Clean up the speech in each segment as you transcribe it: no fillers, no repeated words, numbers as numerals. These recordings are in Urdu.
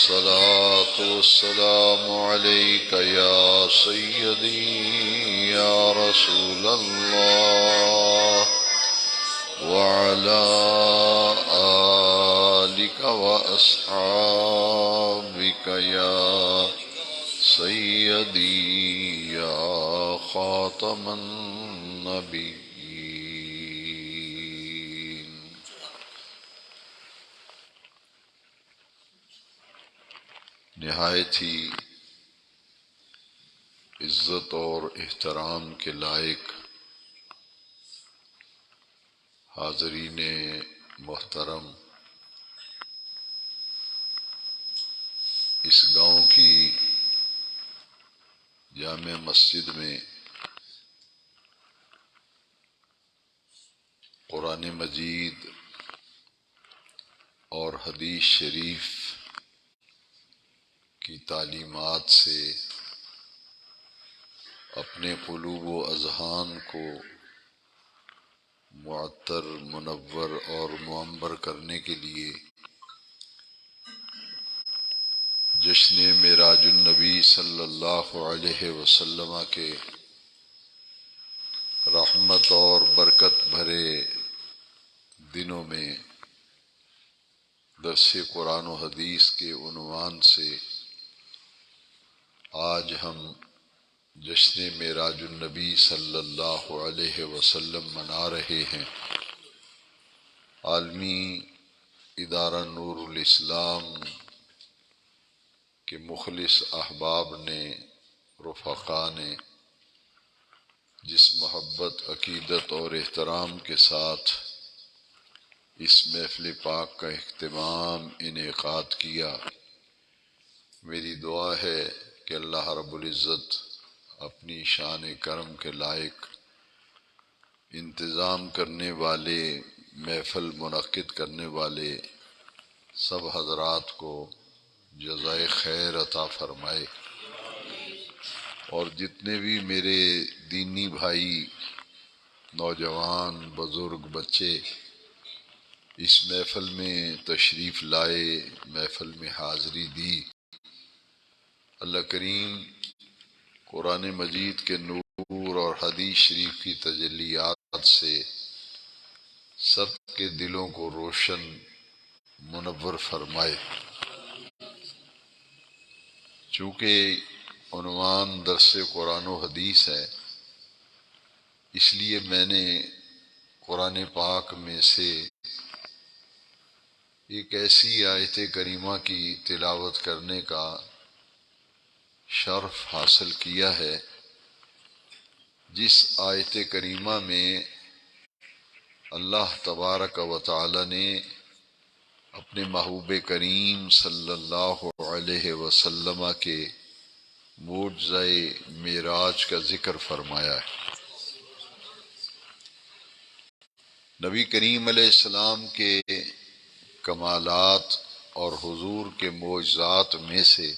الصلاة والسلام عليك يا سيدي يا رسول الله وعلى آلك وأصحابك يا سيدي يا خاتم النبيين. نہایت ہی عزت اور احترام کے لائق حاضرین محترم، اس گاؤں کی جامع مسجد میں قرآن مجید اور حدیث شریف کی تعلیمات سے اپنے قلوب و اذہان کو معطر، منور اور معمر کرنے کے لیے جشن معراج النبی صلی اللہ علیہ وسلم کے رحمت اور برکت بھرے دنوں میں درس قرآن و حدیث کے عنوان سے آج ہم جشن معراج النبی صلی اللہ علیہ وسلم منا رہے ہیں۔ عالمی ادارہ نور الاسلام کے مخلص احباب نے، رفقا نے جس محبت، عقیدت اور احترام کے ساتھ اس محفل پاک کا اہتمام انعقاد کیا، میری دعا ہے کہ اللہ رب العزت اپنی شان کرم کے لائق انتظام کرنے والے، محفل منعقد کرنے والے سب حضرات کو جزائے خیر عطا فرمائے، اور جتنے بھی میرے دینی بھائی، نوجوان، بزرگ، بچے اس محفل میں تشریف لائے، محفل میں حاضری دی، اللہ کریم قرآن مجید کے نور اور حدیث شریف کی تجلیات سے سب کے دلوں کو روشن، منور فرمائے۔ چونکہ عنوان درس قرآن و حدیث ہے، اس لیے میں نے قرآن پاک میں سے ایک ایسی آیت کریمہ کی تلاوت کرنے کا شرف حاصل کیا ہے جس آیت کریمہ میں اللہ تبارک و تعالی نے اپنے محبوب کریم صلی اللہ علیہ وسلم کے معجزہ معراج کا ذکر فرمایا ہے۔ نبی کریم علیہ السلام کے کمالات اور حضور کے معجزات میں سے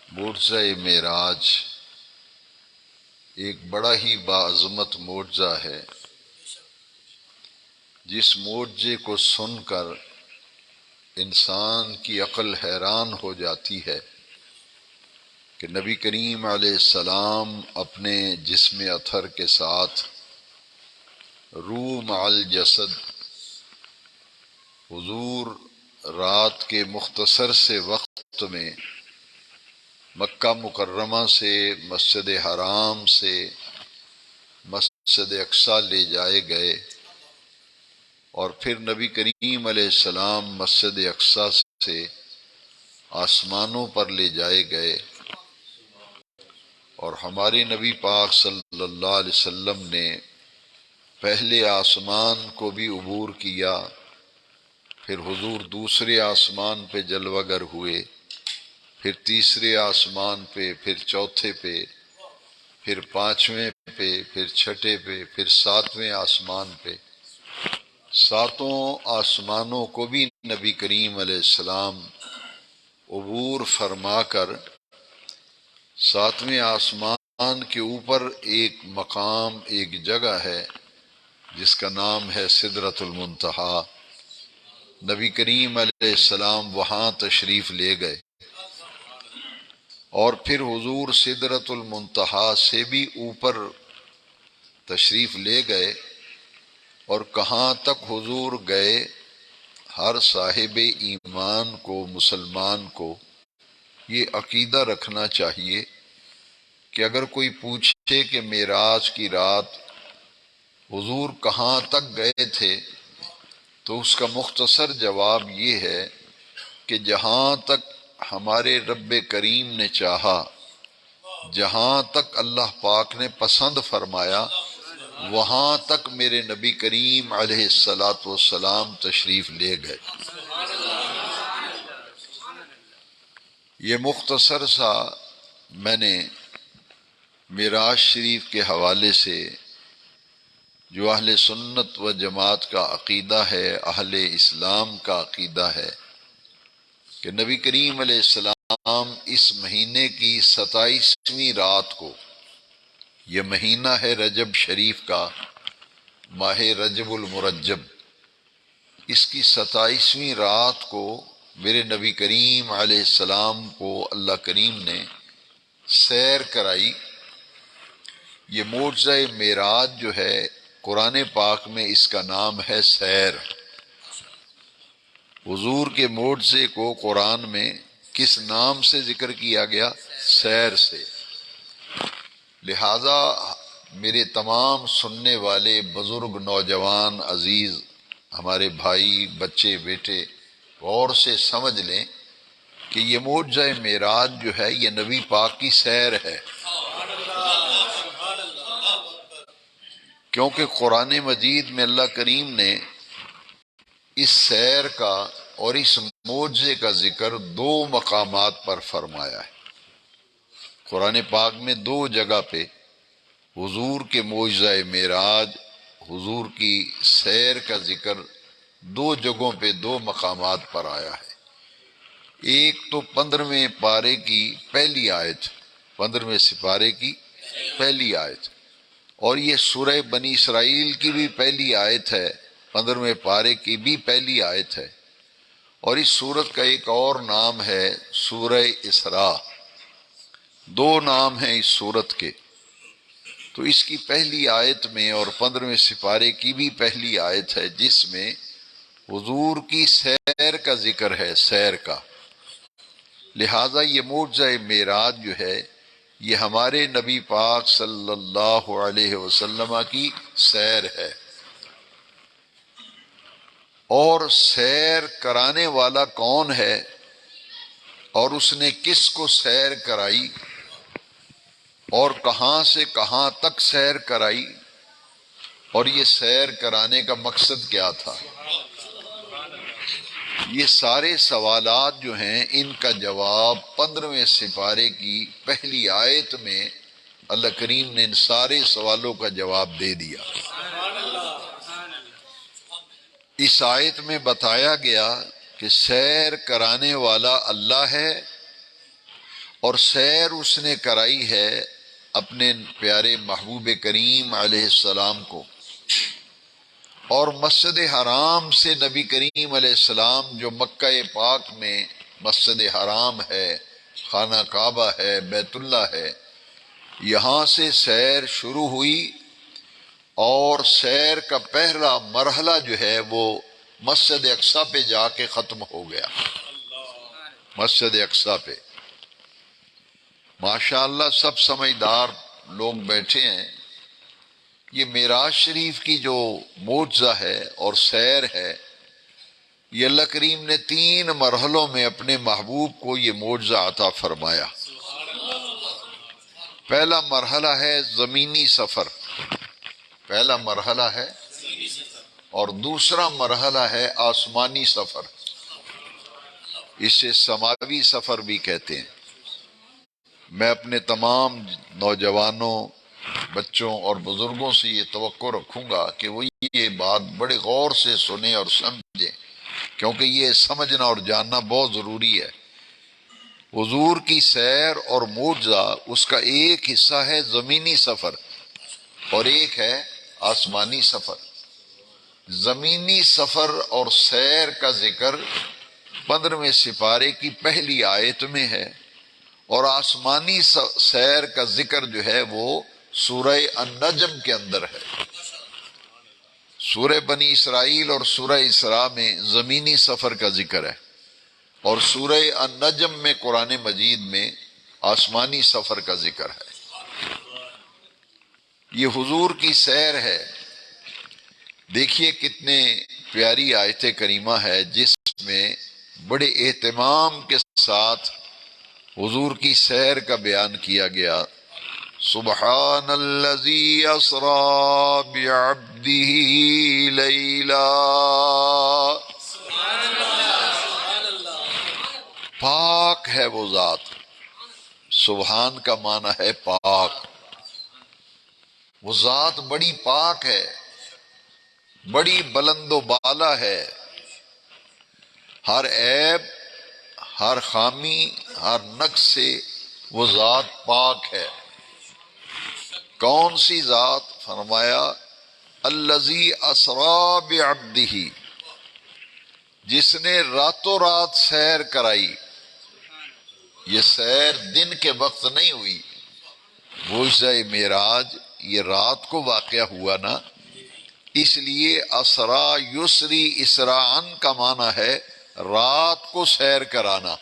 معجزہ معراج ایک بڑا ہی باعظمت معجزہ ہے، جس معجزے کو سن کر انسان کی عقل حیران ہو جاتی ہے کہ نبی کریم علیہ السلام اپنے جسم اطہر کے ساتھ روح مع الجسد حضور رات کے مختصر سے وقت میں مکہ مکرمہ سے مسجد حرام سے مسجد اقصی لے جائے گئے، اور پھر نبی کریم علیہ السلام مسجد اقصی سے آسمانوں پر لے جائے گئے، اور ہمارے نبی پاک صلی اللہ علیہ وسلم نے پہلے آسمان کو بھی عبور کیا، پھر حضور دوسرے آسمان پہ جلوہ گر ہوئے، پھر تیسرے آسمان پہ، پھر چوتھے پہ، پھر پانچویں پہ، پھر چھٹے پہ، پھر ساتویں آسمان پہ۔ ساتوں آسمانوں کو بھی نبی کریم علیہ السلام عبور فرما کر ساتویں آسمان کے اوپر ایک مقام، ایک جگہ ہے جس کا نام ہے سدرۃ المنتہا، نبی کریم علیہ السلام وہاں تشریف لے گئے، اور پھر حضور سدرۃ المنتہا سے بھی اوپر تشریف لے گئے، اور کہاں تک حضور گئے، ہر صاحب ایمان کو، مسلمان کو یہ عقیدہ رکھنا چاہیے کہ اگر کوئی پوچھے کہ معراج کی رات حضور کہاں تک گئے تھے، تو اس کا مختصر جواب یہ ہے کہ جہاں تک ہمارے رب کریم نے چاہا، جہاں تک اللہ پاک نے پسند فرمایا، وہاں تک میرے نبی کریم علیہ الصلاۃ والسلام تشریف لے گئے۔ یہ مختصر سا میں نے معراج شریف کے حوالے سے جو اہل سنت و جماعت کا عقیدہ ہے، اہل اسلام کا عقیدہ ہے کہ نبی کریم علیہ السلام اس مہینے کی 27ویں رات کو، یہ مہینہ ہے رجب شریف کا، ماہ رجب المرجب، اس کی 27ویں رات کو میرے نبی کریم علیہ السلام کو اللہ کریم نے سیر کرائی۔ یہ معجزہ معراج جو ہے، قرآن پاک میں اس کا نام ہے سیر۔ حضور کے معجزے کو قرآن میں کس نام سے ذکر کیا گیا؟ سیر سے۔ لہذا میرے تمام سننے والے بزرگ، نوجوان، عزیز، ہمارے بھائی، بچے، بیٹے غور سے سمجھ لیں کہ یہ معجزہ معراج جو ہے یہ نبی پاک کی سیر ہے، کیونکہ قرآن مجید میں اللہ کریم نے اس سیر کا اور اس معجزے کا ذکر 2 مقامات پر فرمایا ہے۔ قرآن پاک میں 2 جگہ پہ حضور کے معجزہ معراج، حضور کی سیر کا ذکر 2 جگہوں پہ 2 مقامات پر آیا ہے۔ ایک تو 15ویں پارے کی پہلی آیت، 15ویں سپارے کی پہلی آیت، اور یہ سورہ بنی اسرائیل کی بھی پہلی آیت ہے، 15ویں پارے کی بھی پہلی آیت ہے، اور اس سورت کا ایک اور نام ہے سورہ اسراء۔ 2 نام ہیں اس سورت کے۔ تو اس کی پہلی آیت میں اور 15ویں سپارے کی بھی پہلی آیت ہے جس میں حضور کی سیر کا ذکر ہے، سیر کا۔ لہٰذا یہ معجزہ معراج جو ہے یہ ہمارے نبی پاک صلی اللہ علیہ وسلم کی سیر ہے، اور سیر کرانے والا کون ہے اور اس نے کس کو سیر کرائی اور کہاں سے کہاں تک سیر کرائی، اور یہ سیر کرانے کا مقصد کیا تھا، یہ سارے سوالات جو ہیں ان کا جواب 15ویں سپارے کی پہلی آیت میں اللہ کریم نے ان سارے سوالوں کا جواب دے دیا۔ اس آیت میں بتایا گیا کہ سیر کرانے والا اللہ ہے، اور سیر اس نے کرائی ہے اپنے پیارے محبوب کریم علیہ السلام کو، اور مسجد حرام سے نبی کریم علیہ السلام جو مکہ پاک میں مسجد حرام ہے، خانہ کعبہ ہے، بیت اللہ ہے، یہاں سے سیر شروع ہوئی، اور سیر کا پہلا مرحلہ جو ہے وہ مسجد اقصی پہ جا کے ختم ہو گیا۔ مسجد اقصی پہ ماشاءاللہ سب سمجھدار لوگ بیٹھے ہیں۔ یہ معراج شریف کی جو معجزہ ہے اور سیر ہے، یہ اللہ کریم نے 3 مرحلوں میں اپنے محبوب کو یہ معجزہ عطا فرمایا۔ پہلا مرحلہ ہے زمینی سفر، پہلا مرحلہ ہے، اور دوسرا مرحلہ ہے آسمانی سفر، اسے سماوی سفر بھی کہتے ہیں۔ میں اپنے تمام نوجوانوں، بچوں اور بزرگوں سے یہ توقع رکھوں گا کہ وہ یہ بات بڑے غور سے سنیں اور سمجھیں، کیونکہ یہ سمجھنا اور جاننا بہت ضروری ہے۔ حضور کی سیر اور معجزہ اس کا ایک حصہ ہے زمینی سفر اور ایک ہے آسمانی سفر۔ زمینی سفر اور سیر کا ذکر 15ویں سپارے کی پہلی آیت میں ہے، اور آسمانی سیر کا ذکر جو ہے وہ سورہ النجم کے اندر ہے۔ سورہ بنی اسرائیل اور سورہ اسراء میں زمینی سفر کا ذکر ہے، اور سورہ النجم میں قرآن مجید میں آسمانی سفر کا ذکر ہے۔ یہ حضور کی سیر ہے۔ دیکھیے کتنے پیاری آیت کریمہ ہے جس میں بڑے اہتمام کے ساتھ حضور کی سیر کا بیان کیا گیا۔ سبحان الذی اسری بعبدہ لیلا، پاک ہے وہ ذات۔ سبحان کا معنی ہے پاک، وہ ذات بڑی پاک ہے، بڑی بلند و بالا ہے، ہر عیب، ہر خامی، ہر نقص سے وہ ذات پاک ہے۔ کون سی ذات؟ فرمایا الذی اسری بعبدہ، جس نے راتوں رات سیر کرائی۔ یہ سیر دن کے وقت نہیں ہوئی، معجزہ معراج یہ رات کو واقعہ ہوا نا، اس لیے اسرا یسری اسراءً کا معنی ہے رات کو سیر کرانا۔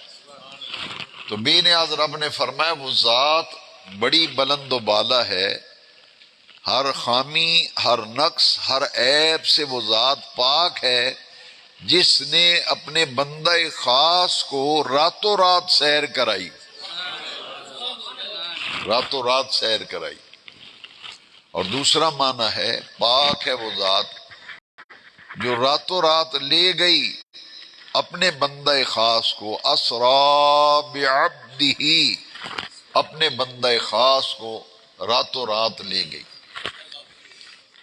تو بے نیاز رب نے فرمایا وہ ذات بڑی بلند و بالا ہے، ہر خامی، ہر نقص، ہر عیب سے وہ ذات پاک ہے، جس نے اپنے بندہ خاص کو راتوں رات سیر کرائی، راتوں رات سیر کرائی۔ اور دوسرا معنی ہے پاک ہے وہ ذات جو راتوں رات لے گئی اپنے بندہ خاص کو، اسرا بعبدہ، اپنے بندہ خاص کو راتوں رات لے گئی۔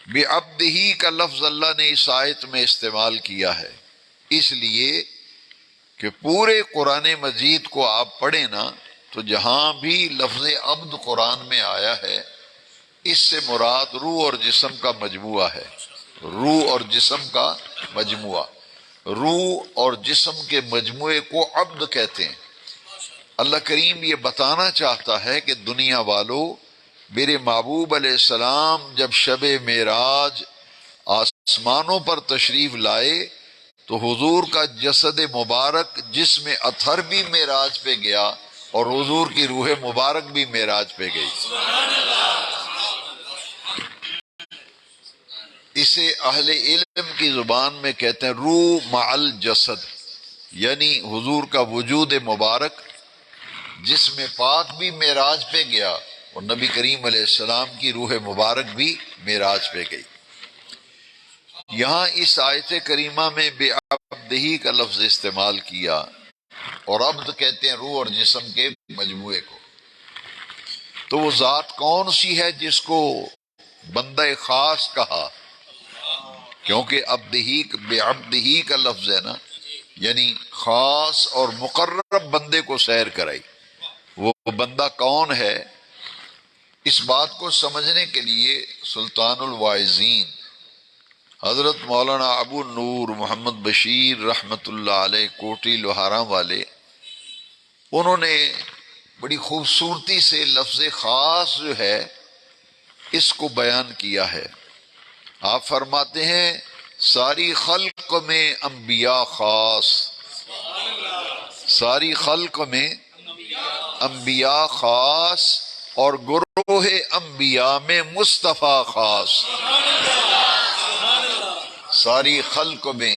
بعبدہ کا لفظ اللہ نے اس آیت میں استعمال کیا ہے، اس لیے کہ پورے قرآن مجید کو آپ پڑھیں نا تو جہاں بھی لفظ عبد قرآن میں آیا ہے اس سے مراد روح اور جسم کا مجموعہ ہے، روح اور جسم کا مجموعہ، روح اور جسم کے مجموعے کو عبد کہتے ہیں۔ اللہ کریم یہ بتانا چاہتا ہے کہ دنیا والو، میرے محبوب علیہ السلام جب شب معراج آسمانوں پر تشریف لائے تو حضور کا جسد مبارک جسم اطہر بھی معراج پہ گیا اور حضور کی روح مبارک بھی معراج پہ گئی۔ اسے اہل علم کی زبان میں کہتے ہیں روح مع الجسد، یعنی حضور کا وجود مبارک جسم پاک بھی معراج پہ گیا اور نبی کریم علیہ السلام کی روح مبارک بھی معراج پہ گئی۔ یہاں اس آیت کریمہ میں بعبدہ کا لفظ استعمال کیا، اور عبد کہتے ہیں روح اور جسم کے مجموعے کو۔ تو وہ ذات کون سی ہے جس کو بندہ خاص کہا؟ کیونکہ بعبدہ کا لفظ ہے نا، یعنی خاص اور مقرب بندے کو سیر کرائی۔ وہ بندہ کون ہے؟ اس بات کو سمجھنے کے لیے سلطان الواعظین حضرت مولانا ابو نور محمد بشیر رحمت اللہ علیہ کوٹی لوہارا والے، انہوں نے بڑی خوبصورتی سے لفظ خاص جو ہے اس کو بیان کیا ہے۔ آپ فرماتے ہیں ساری خلق میں انبیاء خاص، ساری خلق میں انبیاء خاص اور گروہ انبیاء میں مصطفیٰ خاص۔ ساری خلق میں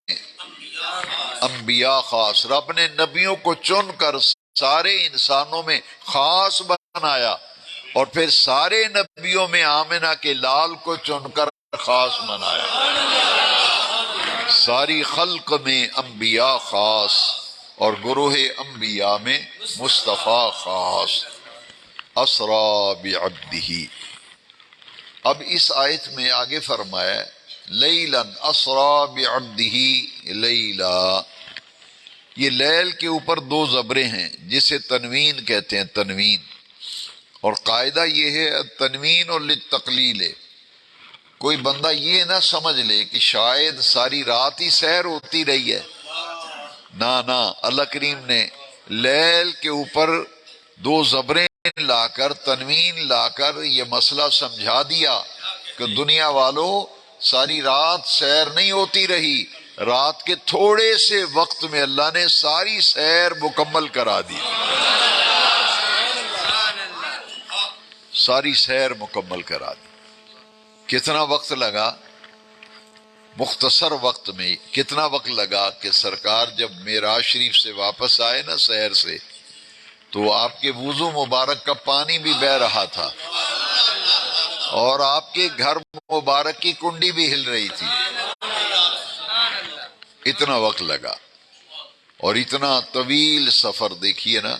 انبیاء خاص، رب نے نبیوں کو چن کر سارے انسانوں میں خاص بنایا، اور پھر سارے نبیوں میں آمنہ کے لال کو چن کر خاص بنایا۔ ساری خلق میں انبیاء خاص اور گروہ انبیاء میں مصطفیٰ خاص۔ اسرا بعبدہ۔ اب اس آیت میں آگے فرمایا لیلا اسرا بعبدہ لیلا، یہ لیل کے اوپر دو زبریں ہیں جسے تنوین کہتے ہیں، تنوین، اور قاعدہ یہ ہے تنوین اور للتقلیل ہے، کوئی بندہ یہ نہ سمجھ لے کہ شاید ساری رات ہی سحر ہوتی رہی ہے، نہ اللہ کریم نے لیل کے اوپر دو زبریں لا کر، تنوین لا کر یہ مسئلہ سمجھا دیا کہ دنیا والوں ساری رات سیر نہیں ہوتی رہی، رات کے تھوڑے سے وقت میں اللہ نے ساری سیر مکمل کرا دی، ساری سیر مکمل کرا دی۔ کتنا وقت لگا؟ مختصر وقت میں کتنا وقت لگا کہ سرکار جب معراج شریف سے واپس آئے نا سیر سے، تو آپ کے وضو مبارک کا پانی بھی بہہ رہا تھا اور آپ کے گھر مبارک کی کنڈی بھی ہل رہی تھی، اتنا وقت لگا۔ اور اتنا طویل سفر دیکھیے نا،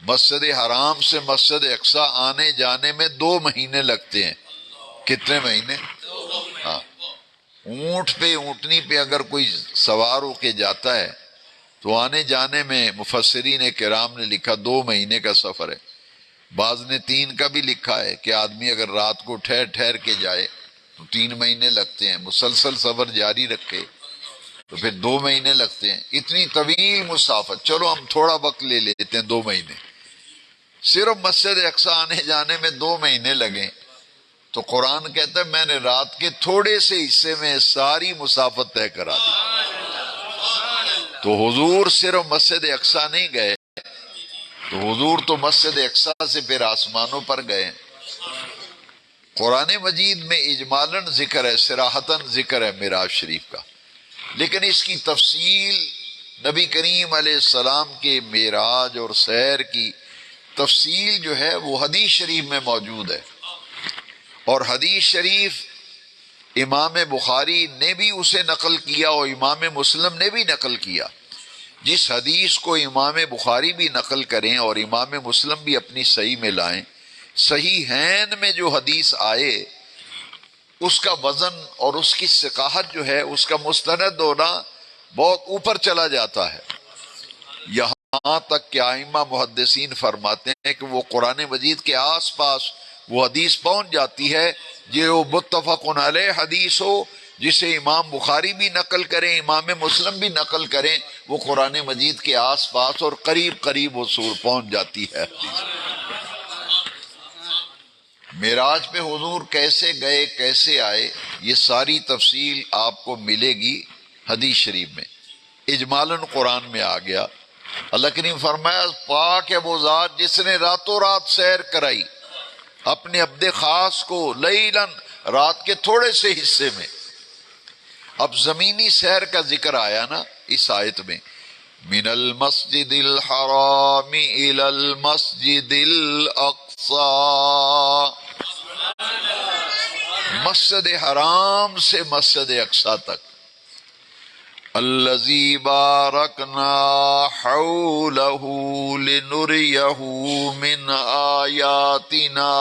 مسجد حرام سے مسجد اقصی آنے جانے میں 2 مہینے لگتے ہیں۔ کتنے مہینے؟ ہاں، اونٹ پہ، اونٹنی پہ اگر کوئی سوار ہو کے جاتا ہے تو آنے جانے میں مفسرین کرام نے لکھا 2 مہینے کا سفر ہے۔ بعض نے 3 کا بھی لکھا ہے کہ آدمی اگر رات کو ٹھہر ٹھہر کے جائے تو 3 مہینے لگتے ہیں، مسلسل سفر جاری رکھے تو پھر 2 مہینے لگتے ہیں۔ اتنی طویل مسافت، چلو ہم تھوڑا وقت لے لیتے ہیں، 2 مہینے، صرف مسجد اقصی آنے جانے میں 2 مہینے لگے تو قرآن کہتا ہے میں نے رات کے تھوڑے سے حصے میں ساری مسافت طے کرا دی۔ تو حضور صرف مسجد اقصی نہیں گئے، تو حضور تو مسجد اقصی سے پھر آسمانوں پر گئے۔ قرآن مجید میں اجمالاً ذکر ہے، صراحتاً ذکر ہے معراج شریف کا، لیکن اس کی تفصیل نبی کریم علیہ السلام کے معراج اور سیر کی تفصیل جو ہے وہ حدیث شریف میں موجود ہے، اور حدیث شریف امام بخاری نے بھی اسے نقل کیا اور امام مسلم نے بھی نقل کیا۔ جس حدیث کو امام بخاری بھی نقل کریں اور امام مسلم بھی اپنی صحیح میں لائیں، صحیحین میں جو حدیث آئے اس کا وزن اور اس کی ثقاحت جو ہے، اس کا مستند ہونا بہت اوپر چلا جاتا ہے، یہاں تک کہ ائمہ محدثین فرماتے ہیں کہ وہ قرآن مجید کے آس پاس وہ حدیث پہنچ جاتی ہے جو متفق علیہ حدیث ہو، جسے امام بخاری بھی نقل کریں، امام مسلم بھی نقل کریں، وہ قرآن مجید کے آس پاس اور قریب قریب حضور پہنچ جاتی ہے حدیث۔ معراج پہ حضور کیسے گئے، کیسے آئے، یہ ساری تفصیل آپ کو ملے گی حدیث شریف میں۔ اجمالاً قرآن میں آ گیا، اللہ کریم فرمایا پاک ہے وہ ذات جس نے راتوں رات سیر کرائی اپنے عبد خاص کو، لیلاً، رات کے تھوڑے سے حصے میں۔ اب زمینی سیر کا ذکر آیا نا اس آیت میں، من المسجد الحرام الى المسجد الاقصی، مسجد حرام سے مسجد اقصی تک، الذی بارکنا حولہ لنریہ من آیاتنا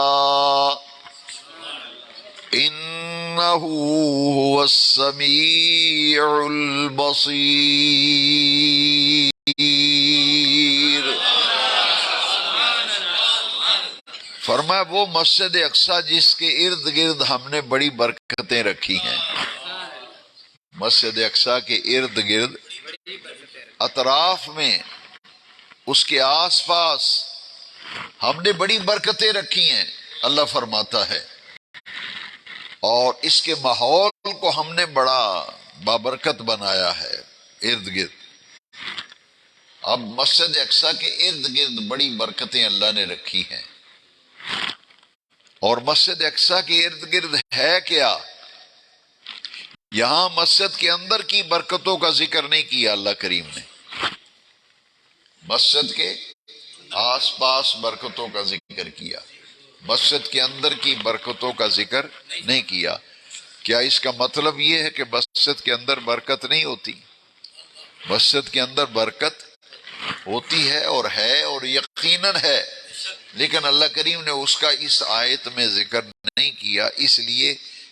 انہ هو السمیع البصیر۔ فرمایا وہ مسجد اقصی جس کے ارد گرد ہم نے بڑی برکتیں رکھی ہیں، مسجد اقصی کے ارد گرد، اطراف میں، اس کے آس پاس ہم نے بڑی برکتیں رکھی ہیں، اللہ فرماتا ہے، اور اس کے ماحول کو ہم نے بڑا بابرکت بنایا ہے ارد گرد۔ اب مسجد اقصی کے ارد گرد بڑی برکتیں اللہ نے رکھی ہیں، اور مسجد اقصی کے ارد گرد ہے کیا؟ یہاں مسجد کے اندر کی برکتوں کا ذکر نہیں کیا اللہ کریم نے، مسجد کے آس پاس برکتوں کا ذکر کیا، مسجد کے اندر کی برکتوں کا ذکر نہیں کیا۔ کیا اس کا مطلب یہ ہے کہ مسجد کے اندر برکت نہیں ہوتی؟ مسجد کے اندر برکت ہوتی ہے اور یقیناً ہے، لیکن اللہ کریم نے اس کا اس آیت میں ذکر نہیں کیا، اس لیے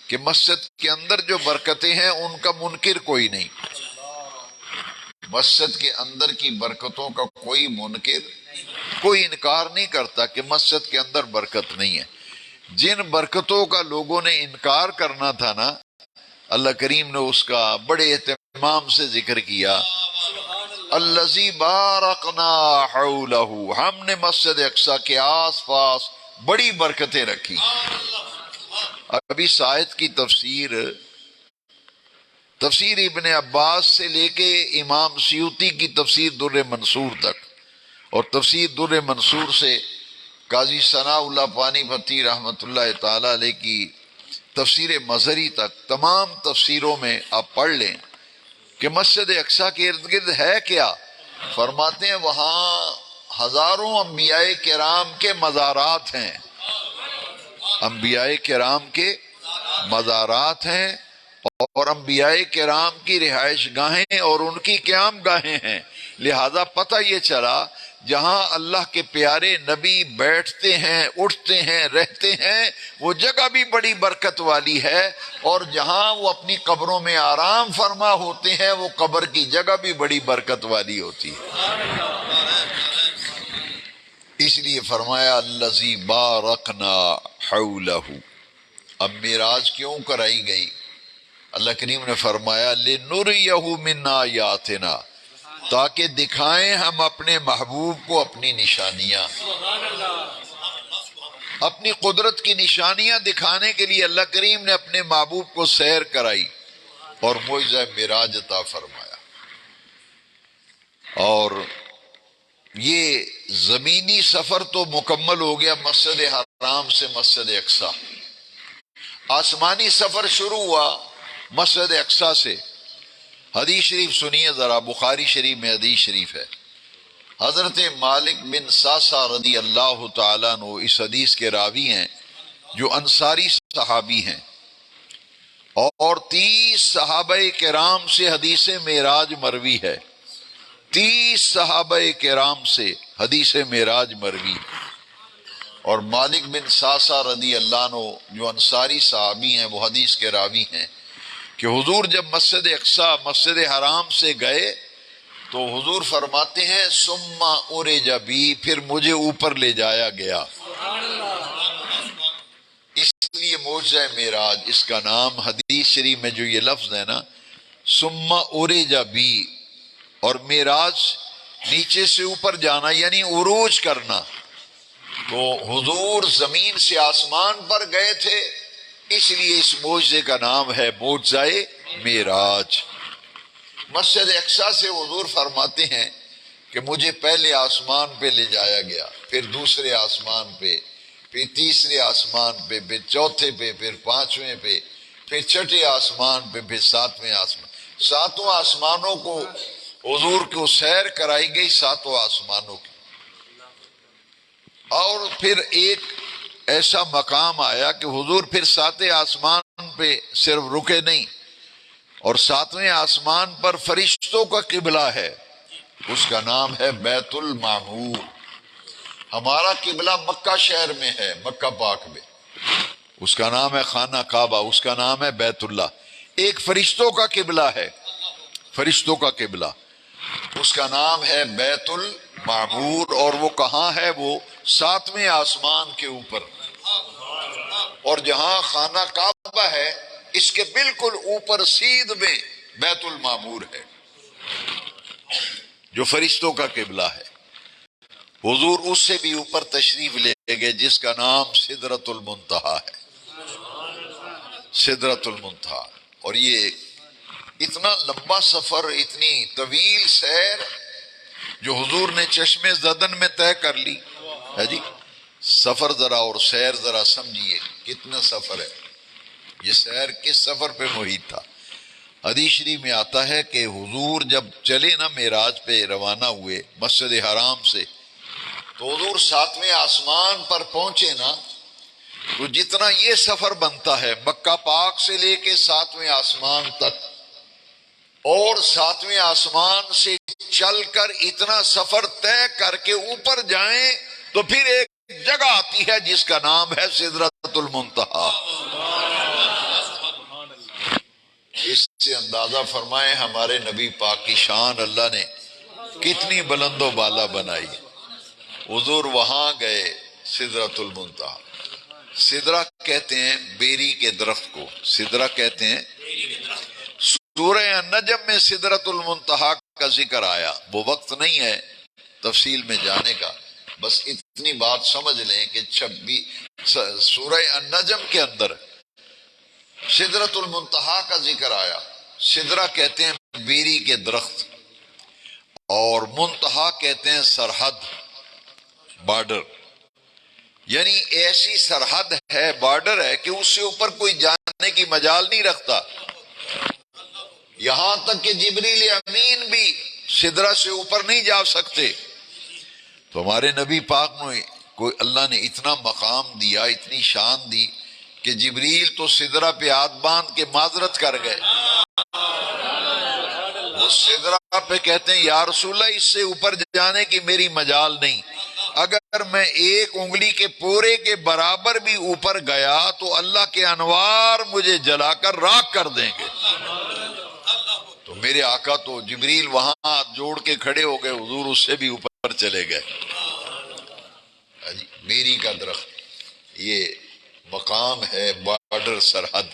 کہ مسجد کے اندر جو برکتیں ہیں ان کا منکر کوئی نہیں، مسجد کے اندر کی برکتوں کا کوئی منکر، کوئی انکار نہیں کرتا کہ مسجد کے اندر برکت نہیں ہے، جن برکتوں کا لوگوں نے انکار کرنا تھا نا، اللہ کریم نے اس کا بڑے اہتمام سے ذکر کیا. الذی بارکنا حولہ، ہم نے مسجد اقصی کے آس پاس بڑی برکتیں رکھی. ابھی اس آیت کی تفسیر ابن عباس سے لے کے امام سیوطی کی تفسیر در منصور تک، اور تفسیر در منصور سے قاضی ثناء اللہ پانی پتی رحمۃ اللہ تعالی علیہ کی تفسیر مظہری تک، تمام تفسیروں میں آپ پڑھ لیں کہ مسجد اقصی کے ارد گرد ہے کیا. فرماتے ہیں وہاں ہزاروں انبیاء کرام کے مزارات ہیں، انبیاء کرام کے مزارات ہیں، اور انبیاء کرام کی رہائش گاہیں اور ان کی قیام گاہیں ہیں. لہذا پتہ یہ چلا جہاں اللہ کے پیارے نبی بیٹھتے ہیں، اٹھتے ہیں، رہتے ہیں، وہ جگہ بھی بڑی برکت والی ہے، اور جہاں وہ اپنی قبروں میں آرام فرما ہوتے ہیں وہ قبر کی جگہ بھی بڑی برکت والی ہوتی ہے. اس لیے فرمایا الذی بارکنا حولہ. اب معراج کیوں کرائی گئی؟ اللہ کریم نے فرمایا لنریہ من آیاتنا، تاکہ دکھائیں ہم اپنے محبوب کو اپنی نشانیاں، اپنی قدرت کی نشانیاں دکھانے کے لیے اللہ کریم نے اپنے محبوب کو سیر کرائی اور معجزہ معراج عطا فرمایا. اور یہ زمینی سفر تو مکمل ہو گیا مسجد حرام سے مسجد اقصی. آسمانی سفر شروع ہوا مسجد اقصی سے. حدیث شریف سنیے ذرا، بخاری شریف میں حدیث شریف ہے. حضرت مالک بن ساسا رضی اللہ تعالیٰ عنہ اس حدیث کے راوی ہیں، جو انصاری صحابی ہیں، اور 30 صحابہ کرام سے حدیث معراج مروی ہے. 30 صحابہ کرام سے حدیث معراج مروی ہے. اور مالک بن ساسا رضی اللہ عنہ جو انصاری صحابی ہیں، وہ حدیث کے راوی ہیں کہ حضور جب مسجد اقصی مسجد حرام سے گئے تو حضور فرماتے ہیں ثم عرج بی، پھر مجھے اوپر لے جایا گیا. اس لیے معجزہ معراج اس کا نام، حدیث شریف میں جو یہ لفظ ہے نا ثم عرج بی، اور معراج نیچے سے اوپر جانا یعنی عروج کرنا. تو حضور زمین سے آسمان پر گئے تھے، اس لیے اس معجزے کا نام ہے معجزہ معراج. مسجد اقصی سے حضور فرماتے ہیں کہ مجھے پہلے آسمان پہ لے جایا گیا، پھر دوسرے آسمان پہ، پھر تیسرے آسمان پہ، پھر چوتھے پہ، پھر پانچویں پہ، پھر چھٹے آسمان پہ، پھر ساتویں آسمان. 7 آسمانوں کو حضور کو سیر کرائی گئی، 7 آسمانوں کی. اور پھر ایک ایسا مقام آیا کہ حضور پھر 7 آسمان پہ صرف رکے نہیں، اور 7ویں آسمان پر فرشتوں کا قبلہ ہے، اس کا نام ہے بیت المعمور. ہمارا قبلہ مکہ شہر میں ہے، مکہ پاک میں، اس کا نام ہے خانہ کعبہ، اس کا نام ہے بیت اللہ. ایک فرشتوں کا قبلہ ہے، فرشتوں کا قبلہ، اس کا نام ہے بیت المعمور. اور وہ کہاں ہے؟ وہ 7ویں آسمان کے اوپر. اور جہاں خانہ کعبہ ہے اس کے بالکل اوپر سیدھ میں بیت المعمور ہے جو فرشتوں کا قبلہ ہے. حضور اس سے بھی اوپر تشریف لے گئے جس کا نام سدرۃ المنتہا ہے، سدرۃ المنتہا. اور یہ اتنا لمبا سفر، اتنی طویل سیر جو حضور نے چشم زدن میں طے کر لی ہے جی. سفر ذرا اور سیر ذرا سمجھیے کتنا سفر ہے. یہ سیر کس سفر پہ محیط تھا؟ حدیث شریف میں آتا ہے کہ حضور جب چلے نا معراج پہ روانہ ہوئے مسجد حرام سے، تو حضور 7ویں آسمان پر پہنچے نا، تو جتنا یہ سفر بنتا ہے مکہ پاک سے لے کے 7ویں آسمان تک، اور 7ویں آسمان سے چل کر اتنا سفر طے کر کے اوپر جائیں تو پھر ایک جگہ آتی ہے جس کا نام ہے سدرۃ المنتہا. اس سے اندازہ فرمائیں ہمارے نبی پاک کی شان اللہ نے کتنی بلند و بالا بنائی. حضور وہاں گئے سدرۃ المنتہا. سدرہ کہتے ہیں بیری کے درخت کو، سدرہ کہتے ہیں۔ سورہ النجم میں سدرۃ المنتہا کا ذکر آیا، وہ وقت نہیں ہے تفصیل میں جانے کا، بس اتنی بات سمجھ لیں کہ سورہ النجم کے اندر سدرۃ المنتہا کا ذکر آیا۔ سدرہ کہتے ہیں بیری کے درخت، اور منتہا کہتے ہیں سرحد، بارڈر، یعنی ایسی سرحد ہے، بارڈر ہے کہ اس سے اوپر کوئی جانے کی مجال نہیں رکھتا۔ یہاں تک کہ جبریل امین بھی سدرہ سے اوپر نہیں جا سکتے۔ تو ہمارے نبی پاک نے کوئی اللہ نے اتنا مقام دیا، اتنی شان دی کہ جبریل تو سدرہ پہ ہاتھ باندھ کے معذرت کر گئے۔ وہ سدرہ پہ کہتے ہیں یا رسول اللہ اس سے اوپر جانے کی میری مجال نہیں، اگر میں ایک انگلی کے پورے کے برابر بھی اوپر گیا تو اللہ کے انوار مجھے جلا کر راکھ کر دیں گے۔ تو میرے آقا تو جبریل وہاں ہاتھ جوڑ کے کھڑے ہو گئے، حضور اس سے بھی اوپر چلے گئے۔ بیری کا درخت یہ مقام ہے، بارڈر، سرحد،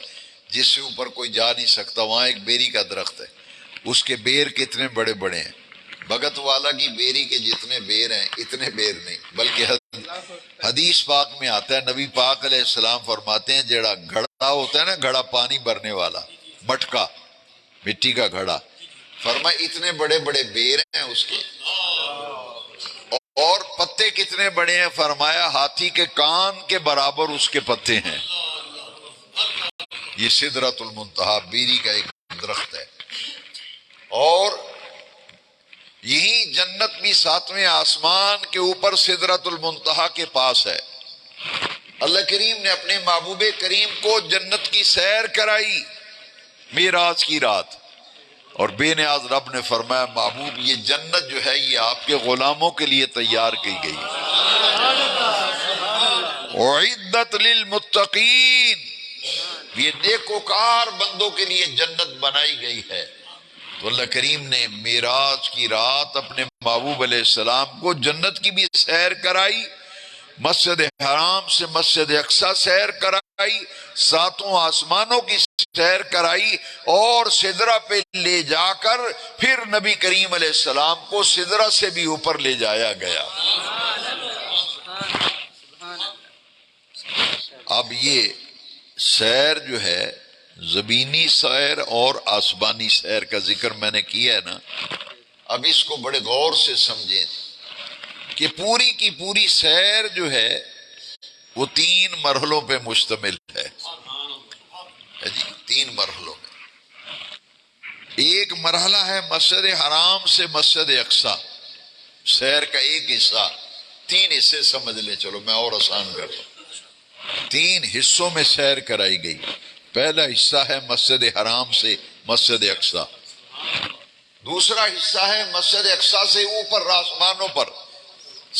جس سے اوپر کوئی جا نہیں سکتا، وہاں ایک بیری کا درخت ہے۔ اس کے بیر کتنے بڑے بڑے ہیں، بھگت والا کی بیری کے جتنے بیر ہیں اتنے بیر نہیں، بلکہ حدیث پاک میں آتا ہے، نبی پاک علیہ السلام فرماتے ہیں جڑا گھڑا ہوتا ہے نا، گھڑا پانی بھرنے والا، مٹکا، مٹی کا گھڑا، فرمایا اتنے بڑے بڑے بیر ہیں اس کے، اور پتے کتنے بڑے ہیں، فرمایا ہاتھی کے کان کے برابر اس کے پتے ہیں۔ یہ سدرۃ المنتہا بیری کا ایک درخت ہے، اور یہی جنت بھی ساتویں آسمان کے اوپر سدرۃ المنتہا کے پاس ہے۔ اللہ کریم نے اپنے محبوب کریم کو جنت کی سیر کرائی معراج کی رات، اور بے نیاز رب نے فرمایا محبوب یہ جنت جو ہے یہ آپ کے غلاموں کے لیے تیار کی گئی، اعدت للمتقین، یہ نیکوکار بندوں کے لیے جنت بنائی گئی ہے۔ تو اللہ کریم نے معراج کی رات اپنے محبوب علیہ السلام کو جنت کی بھی سیر کرائی، مسجد حرام سے مسجد اقصی سیر کرائی، ساتوں آسمانوں کی سیر کرائی، اور سدرہ پہ لے جا کر پھر نبی کریم علیہ السلام کو سدرہ سے بھی اوپر لے جایا گیا۔ اب یہ سیر جو ہے زمینی سیر اور آسمانی سیر کا ذکر میں نے کیا ہے نا، اب اس کو بڑے غور سے سمجھیں کہ پوری کی پوری سیر جو ہے وہ 3 مرحلوں پہ مشتمل ہے جی، 3 مرحلوں میں۔ ایک مرحلہ ہے مسجد حرام سے مسجد اقصی، سیر کا ایک حصہ، 3 حصے سمجھ لیں، چلو میں اور آسان کرتا ہوں، 3 حصوں میں سیر کرائی گئی۔ پہلا حصہ ہے مسجد حرام سے مسجد اقصی، دوسرا حصہ ہے مسجد اقصی سے اوپر آسمانوں پر،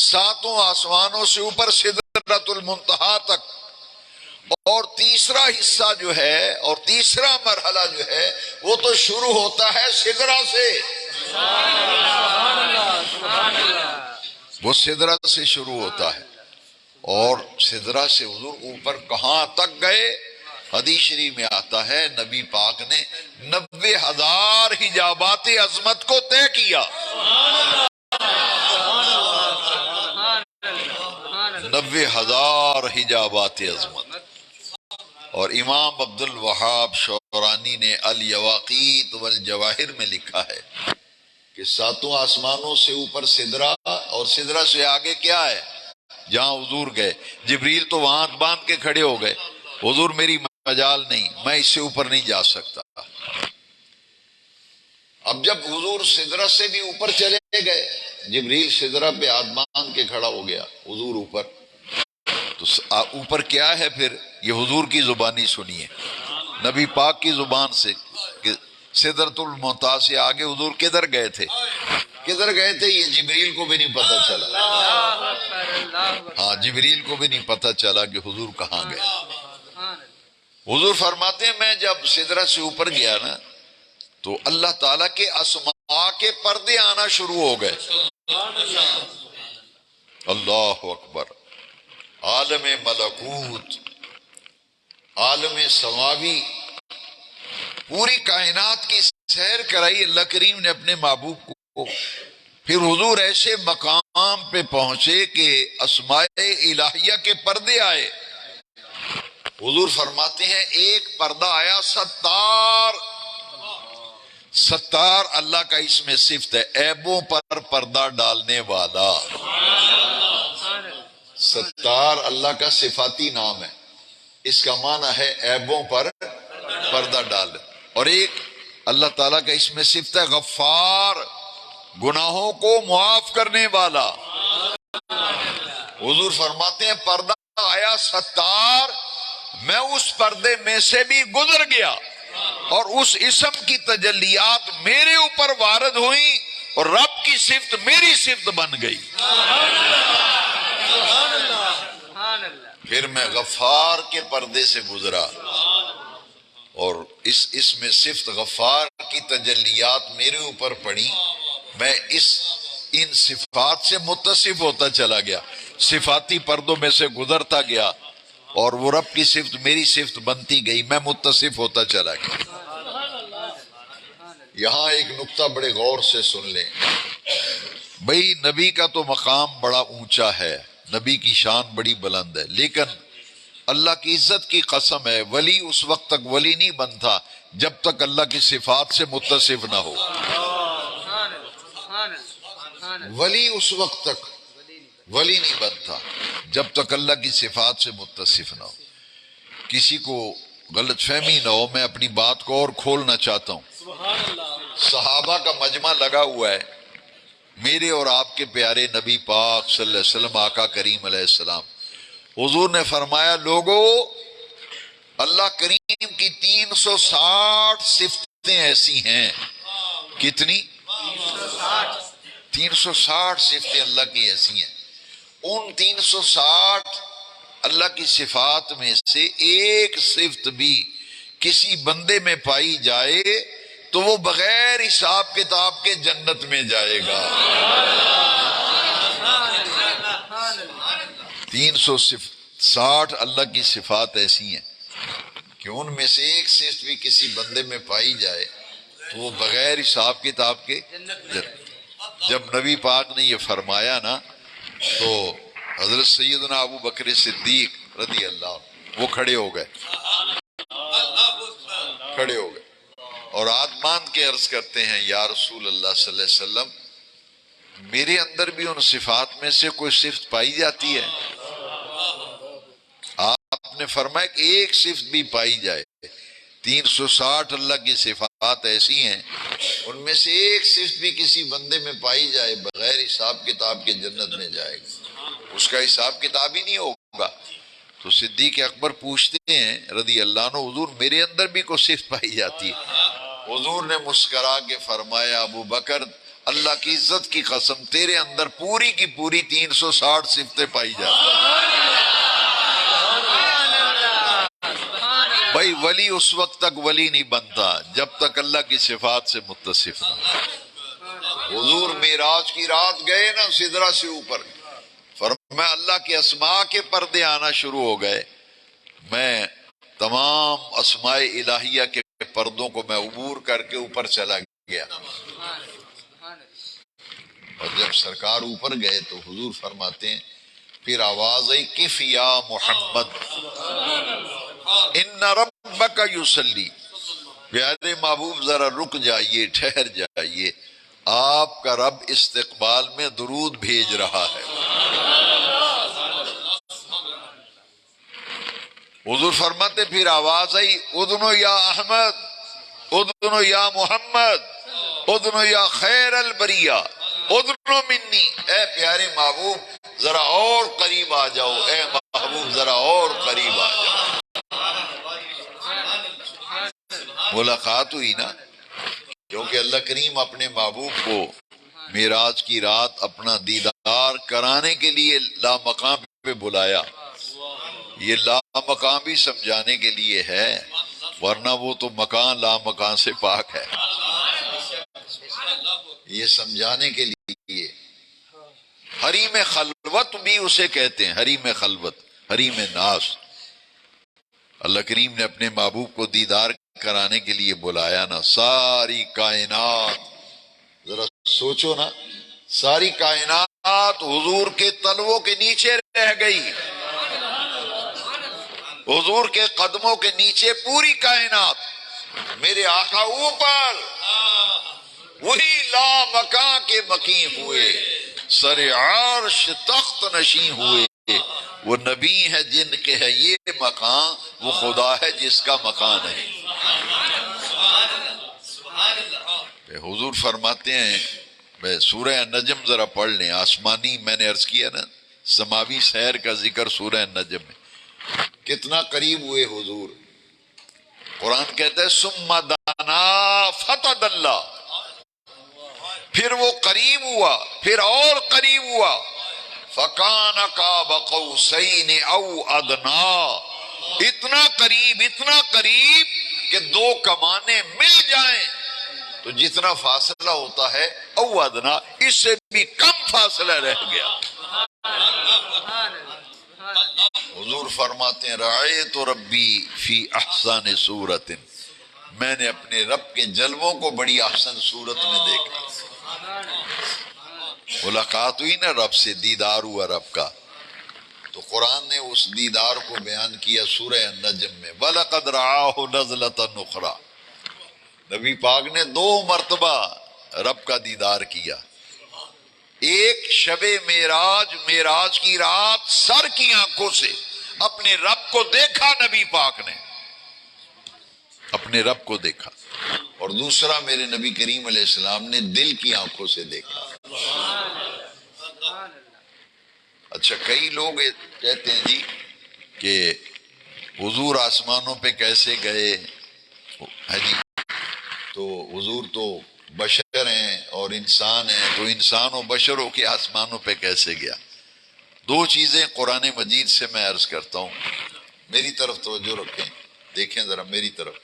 ساتوں آسمانوں سے اوپر سدرۃ المنتہا تک، اور تیسرا حصہ جو ہے اور تیسرا مرحلہ جو ہے وہ تو شروع ہوتا ہے سدرہ سے، وہ سدرہ سے شروع ہوتا ہے، اور سدرہ سے حضور اوپر کہاں تک گئے؟ حدیث شریف میں آتا ہے نبی پاک نے 90,000 حجابات عظمت کو طے کیا، 90,000 حجابات عظمت۔ اور امام عبد الوہاب شورانی نے الیواقیت والجواہر میں لکھا ہے کہ ساتوں آسمانوں سے اوپر سدرہ، اور سدرہ سے آگے کیا ہے؟ جہاں حضور گئے، جبریل تو وہاں باندھ کے کھڑے ہو گئے، حضور میری مجال نہیں، میں اس سے اوپر نہیں جا سکتا۔ اب جب حضور سدرہ سے بھی اوپر چلے گئے، جبریل سدرہ پہ ہاتھ باندھ کے کھڑا ہو گیا، حضور اوپر، تو اوپر کیا ہے پھر؟ یہ حضور کی زبانی سنیے، نبی پاک کی زبان سے، کہ سدرۃ المنتہا سے آگے حضور کدھر گئے تھے؟ کدھر گئے تھے یہ جبریل کو بھی نہیں پتہ چلا، ہاں جبریل کو بھی نہیں پتہ چلا کہ حضور کہاں گئے۔ حضور فرماتے ہیں میں جب سدرہ سے اوپر گیا نا تو اللہ تعالیٰ کے اسماء کے پردے آنا شروع ہو گئے، اللہ اکبر، عالم ملکوت عالم سماوی پوری کائنات کی سیر کرائی اللہ کریم نے اپنے محبوب کو. پھر حضور ایسے مقام پہ پہنچے کہ اسماء الہیہ کے پردے آئے. حضور فرماتے ہیں ایک پردہ آیا ستار. ستار اللہ کا اس میں صفت ہے، عیبوں پر پردہ ڈالنے والا. ستار اللہ کا صفاتی نام ہے، اس کا معنی ہے عیبوں پر پردہ ڈال. اور ایک اللہ تعالیٰ کا اس میں صفت ہے غفار، گناہوں کو معاف کرنے والا. حضور فرماتے ہیں پردہ آیا ستار، میں اس پردے میں سے بھی گزر گیا اور اس اسم کی تجلیات میرے اوپر وارد ہوئیں اور رب کی صفت میری صفت بن گئی. پھر میں غفار کے پردے سے گزرا اور اس میں صفت غفار کی تجلیات میرے اوپر پڑی. میں ان صفات سے متصف ہوتا چلا گیا، صفاتی پردوں میں سے گزرتا گیا اور وہ رب کی صفت میری صفت بنتی گئی، میں متصف ہوتا چلا گیا. یہاں ایک نکتہ بڑے غور سے سن لیں. بھئی نبی کا تو مقام بڑا اونچا ہے، نبی کی شان بڑی بلند ہے، لیکن اللہ کی عزت کی قسم ہے ولی اس وقت تک ولی نہیں بنتا جب تک اللہ کی صفات سے متصف نہ ہو. ولی اس وقت تک ولی نہیں بنتا جب تک اللہ کی صفات سے متصف نہ ہو. کسی کو غلط فہمی نہ ہو، میں اپنی بات کو اور کھولنا چاہتا ہوں. صحابہ کا مجمع لگا ہوا ہے، میرے اور آپ کے پیارے نبی پاک صلی اللہ علیہ وسلم آقا کریم علیہ السلام. حضور نے فرمایا لوگو اللہ کریم کی 360 صفتیں ایسی ہیں. کتنی؟ 360 صفتیں اللہ کی ایسی ہیں. ان 360 اللہ کی صفات میں سے ایک صفت بھی کسی بندے میں پائی جائے تو وہ بغیر حساب کتاب کے جنت میں جائے گا. 360 اللہ کی صفات ایسی ہیں کہ ان میں سے ایک صفت بھی کسی بندے میں پائی جائے تو وہ بغیر حساب کتاب کے جنت. جب نبی پاک نے یہ فرمایا نا تو حضرت سیدنا ابو بکر صدیق رضی اللہ وہ کھڑے ہو گئے اور ہاتھ باندھ کے عرض کرتے ہیں یا رسول اللہ صلی اللہ علیہ وسلم میرے اندر بھی ان صفات میں سے کوئی صفت پائی جاتی ہے؟ آپ نے فرمایا کہ ایک صفت بھی پائی جائے. 360 اللہ کی صفات ایسی ہیں ان میں سے ایک صفت بھی کسی بندے میں پائی جائے بغیر حساب کتاب کے جنت میں جائے گا، اس کا حساب کتاب ہی نہیں ہوگا. تو صدیق اکبر پوچھتے ہیں رضی اللہ عنہ حضور میرے اندر بھی کوئی صفت پائی جاتی ہے؟ حضور نے مسکرا کے فرمایا ابو بکر اللہ کی عزت کی قسم تیرے اندر پوری کی پوری 360 صفتیں پائی جاتی ہیں. بھائی ولی اس وقت تک ولی نہیں بنتا جب تک اللہ کی صفات سے متصف نہ. حضور معراج کی رات گئے نا سدرہ سے اوپر، فرمایا اللہ کے اسماء کے پردے آنا شروع ہو گئے. میں تمام اسماء الہیہ کے پردوں کو میں عبور کر کے اوپر چلا گیا اور جب سرکار اوپر گئے تو حضور فرماتے ہیں پھر آواز آئی کف یا محمد ان ربک یصلی. پیارے محبوب ذرا رک جائیے، ٹھہر جائیے، آپ کا رب استقبال میں درود بھیج رہا ہے. حضور فرماتے پھر آواز آئی اذنو یا احمد اذنو یا محمد اذنو یا خیر البریہ اذنو منی. اے پیارے محبوب ذرا اور قریب آ جاؤ، اے محبوب ذرا اور قریب آ جاؤ. ملاقات ہوئی نا، کیونکہ اللہ کریم اپنے محبوب کو معراج کی رات اپنا دیدار کرانے کے لیے لامقام پہ بلایا. یہ لامقام بھی سمجھانے کے لیے ہے، ورنہ وہ تو مکان لامکان سے پاک ہے. یہ سمجھانے کے لیے حریم خلوت بھی اسے کہتے ہیں، حریم خلوت، حریم ناس. اللہ کریم نے اپنے محبوب کو دیدار کرانے کے لیے بلایا نا، ساری کائنات، ذرا سوچو نا، ساری کائنات حضور کے تلووں کے نیچے رہ گئی، حضور کے قدموں کے نیچے پوری کائنات، میرے آقا اوپر، وہی لا مکان کے مکین ہوئے، سر عرش تخت نشین ہوئے، وہ نبی ہے جن کے ہے یہ مکان، وہ خدا ہے جس کا مکان ہے۔ حضور فرماتے ہیں، سورہ نجم ذرا پڑھ لیں، آسمانی میں نے عرض کیا نا، سماوی سیر کا ذکر سورہ نجم میں، کتنا قریب ہوئے حضور۔ قرآن کہتا ہے ثم دنا فتدلی، پھر وہ قریب ہوا، پھر اور قریب ہوا، فکان قاب قوسین او ادنا، اتنا قریب کہ دو کمانیں مل جائیں تو جتنا فاصلہ ہوتا ہے او ادنا، اس سے بھی کم فاصلہ رہ گیا۔ حضور فرماتے ہیں رأیت ربی فی احسن صورت، میں نے اپنے رب کے جلووں کو بڑی احسن صورت میں دیکھا۔ ملاقات ہوئی نا رب سے، دیدار ہوا رب کا، تو قرآن نے اس دیدار کو بیان کیا سورہ النجم میں، وَلَقَدْ رَآهُ نَزْلَةً أُخْرَى، نبی پاک نے 2 مرتبہ رب کا دیدار کیا، ایک شب معراج کی رات سر کی آنکھوں سے اپنے رب کو دیکھا، نبی پاک نے اپنے رب کو دیکھا، اور دوسرا میرے نبی کریم علیہ السلام نے دل کی آنکھوں سے دیکھا۔ اچھا، کئی لوگ کہتے ہیں جی کہ حضور آسمانوں پہ کیسے گئے ہے جی، تو حضور تو بشر ہیں اور انسان ہیں، تو انسان و بشروں کے آسمانوں پہ کیسے گیا؟ 2 چیزیں قرآن مجید سے میں عرض کرتا ہوں، میری طرف توجہ رکھیں، دیکھیں ذرا میری طرف،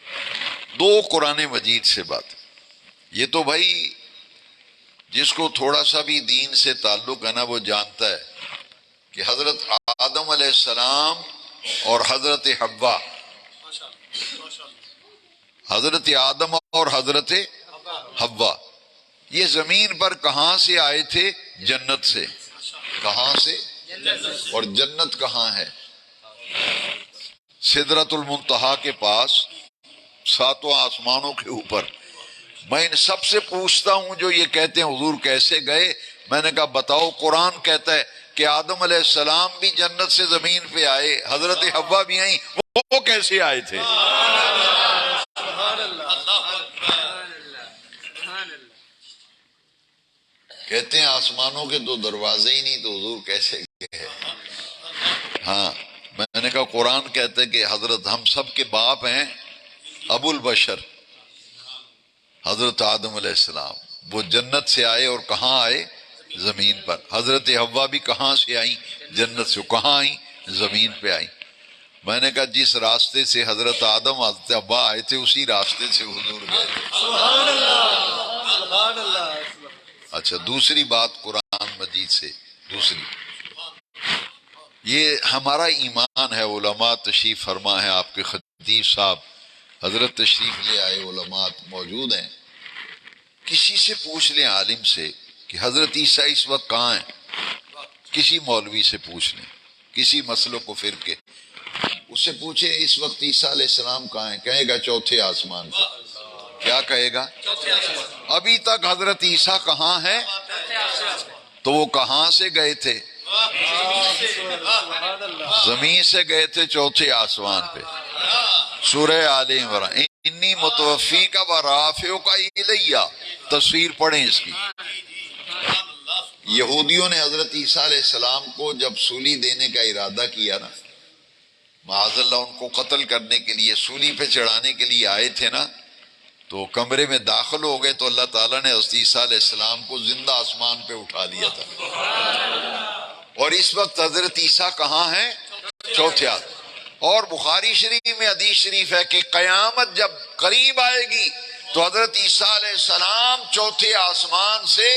2 قرآن مجید سے بات۔ یہ تو بھائی جس کو تھوڑا سا بھی دین سے تعلق ہے نا، وہ جانتا ہے کہ حضرت آدم علیہ السلام اور حضرت حوا، حضرت آدم اور حضرت حوا، یہ زمین پر کہاں سے آئے تھے؟ جنت سے۔ کہاں سے؟ اور جنت کہاں ہے؟ سدرۃ المنتہا کے پاس، 7 آسمانوں کے اوپر۔ میں ان سب سے پوچھتا ہوں جو یہ کہتے ہیں حضور کیسے گئے، میں نے کہا بتاؤ، قرآن کہتا ہے کہ آدم علیہ السلام بھی جنت سے زمین پہ آئے، حضرت حوا بھی آئیں، وہ کیسے آئے تھے؟ کہتے ہیں آسمانوں کے تو دروازے ہی نہیں، تو حضور کیسے گئے؟ ہاں، میں نے کہا قرآن کہتا ہے کہ حضرت ہم سب کے باپ ہیں ابو البشر حضرت آدم علیہ السلام، وہ جنت سے آئے اور کہاں آئے؟ زمین پر۔ حضرت حوا بھی کہاں سے آئیں؟ جنت سے۔ کہاں آئیں؟ زمین پہ آئیں۔ میں نے کہا جس راستے سے حضرت آدم حضرت حوا آئے تھے اسی راستے سے حضور گئے تھے۔ سبحان اللہ، سبحان اللہ۔ اچھا، دوسری بات قرآن مجید سے، دوسری، یہ ہمارا ایمان ہے، علماء تشریف فرما ہے، آپ کے خطیب صاحب حضرت تشریف لے آئے، علماء موجود ہیں، کسی سے پوچھ لیں عالم سے کہ حضرت عیسیٰ اس وقت کہاں ہیں، کسی مولوی سے پوچھ لیں، کسی مسلک و فرقے، اس سے پوچھیں اس وقت عیسیٰ علیہ السلام کہاں ہیں، کہے گا 4 آسمان پہ۔ کیا کہے گا؟ ابھی تک حضرت عیسیٰ کہاں ہے؟ تو وہ کہاں سے گئے تھے؟ زمین سے گئے تھے 4 آسمان پہ۔ سورہ آل عمران، انی متوفیک و رافعک الیہ، تصویر پڑھیں اس کی۔ یہودیوں نے حضرت عیسیٰ علیہ السلام کو جب سولی دینے کا ارادہ کیا نا، معاذ اللہ ان کو قتل کرنے کے لیے، سولی پہ چڑھانے کے لیے آئے تھے نا، تو کمرے میں داخل ہو گئے تو اللہ تعالیٰ نے حضرت عیسیٰ علیہ السلام کو زندہ آسمان پہ اٹھا دیا تھا، اور اس وقت حضرت عیسیٰ کہاں ہیں؟ 4 آسمان۔ اور بخاری شریف میں حدیث شریف ہے کہ قیامت جب قریب آئے گی تو حضرت عیسیٰ علیہ السلام 4 آسمان سے